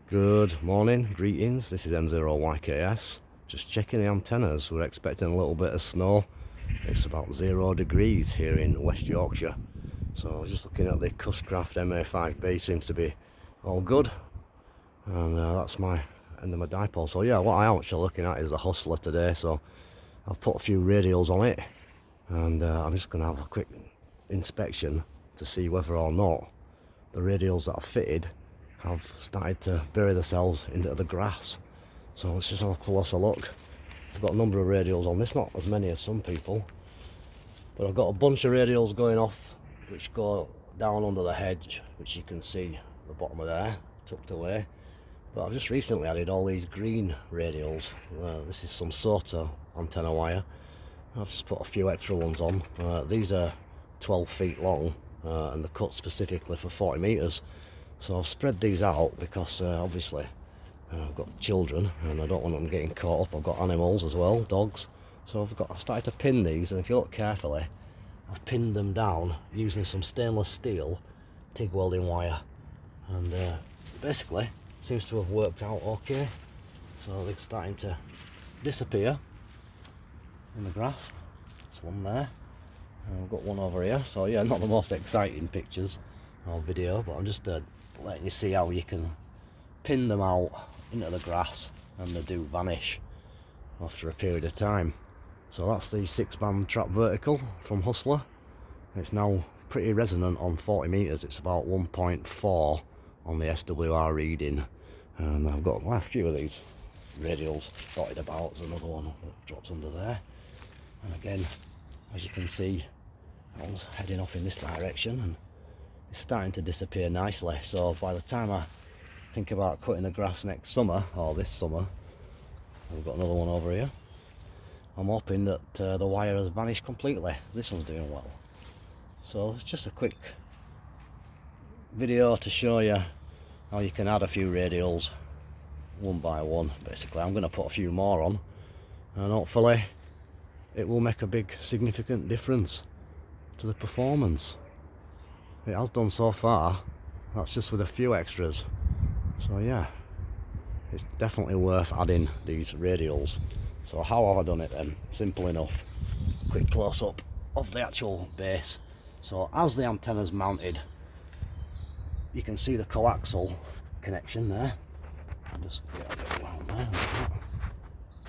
Good morning, greetings, this is M0YKS. Just checking the antennas. We're expecting a little bit of snow. It's about 0 degrees here in West Yorkshire. So just looking at the Cuscraft MA5B, seems to be all good. And that's my end of my dipole. So yeah, what I am actually looking at is a Hustler today. So I've put a few radials on it. And I'm just going to have a quick inspection to see whether or not the radials that I've fitted have started to bury themselves into the grass. So let's just have a closer look. I've got a number of radials on this, not as many as some people, but I've got a bunch of radials going off which go down under the hedge, which you can see the bottom of there tucked away. But I've just recently added all these green radials. This is some SOTA antenna wire. I've just put a few extra ones on. These are 12 feet long and they're cut specifically for 40 meters. So I've spread these out because obviously I've got children and I don't want them getting caught up. I've got animals as well, dogs. So I've started to pin these, and if you look carefully, I've pinned them down using some stainless steel TIG welding wire, and basically seems to have worked out okay. So they're starting to disappear in the grass. That's one there, and I've got one over here. So yeah, not the most exciting pictures or video, but I'm just letting you see how you can pin them out into the grass and they do vanish after a period of time. So that's the 6-band trap vertical from Hustler. It's now pretty resonant on 40 meters. It's about 1.4 on the SWR reading, and I've got a few of these radials dotted about. There's another one that drops under there, and again, as you can see, I was heading off in this direction and it's starting to disappear nicely. So by the time I think about cutting the grass next summer, or this summer, I've got another one over here, I'm hoping that the wire has vanished completely. This one's doing well. So it's just a quick video to show you how you can add a few radials one by one. Basically I'm going to put a few more on, and hopefully it will make a big significant difference to the performance. It has done so far. That's just with a few extras. So yeah, it's definitely worth adding these radials. So how have I done it then? Simple enough. Quick close up of the actual base. So as the antenna's mounted, you can see the coaxial connection there. I'll just get a bit around there like that.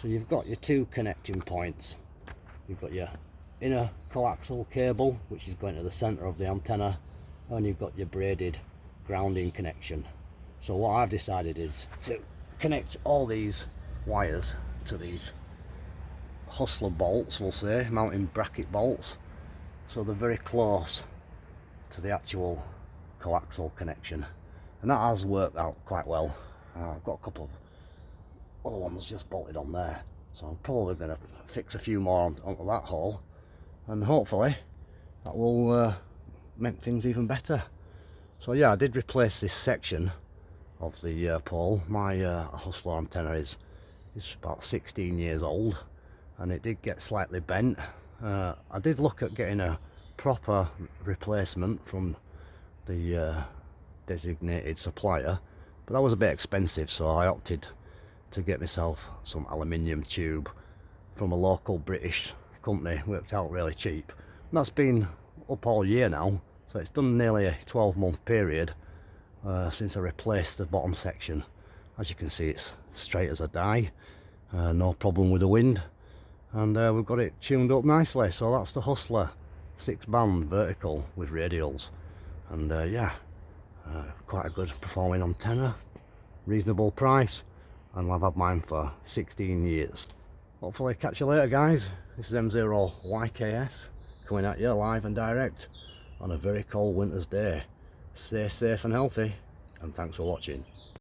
So you've got your two connecting points. You've got your inner coaxial cable, which is going to the center of the antenna, and you've got your braided grounding connection. So what I've decided is to connect all these wires to these Hustler bolts, we'll say, mounting bracket bolts, so they're very close to the actual coaxial connection, and that has worked out quite well. I've got a couple of other ones just bolted on there, so I'm probably going to fix a few more onto that hole, and hopefully that will make things even better. So yeah, I did replace this section of the pole. My Hustler antenna is about 16 years old, and it did get slightly bent. I did look at getting a proper replacement from the designated supplier, but that was a bit expensive, so I opted to get myself some aluminium tube from a local British company. Worked out really cheap, and that's been up all year now. So it's done nearly a 12-month period since I replaced the bottom section. As you can see, it's straight as a die, no problem with the wind, and we've got it tuned up nicely. So that's the Hustler 6-band vertical with radials, and yeah, quite a good performing antenna, reasonable price, and I've had mine for 16 years. Hopefully catch you later, guys. This is M0YKS coming at you live and direct on a very cold winter's day. Stay safe and healthy, and thanks for watching.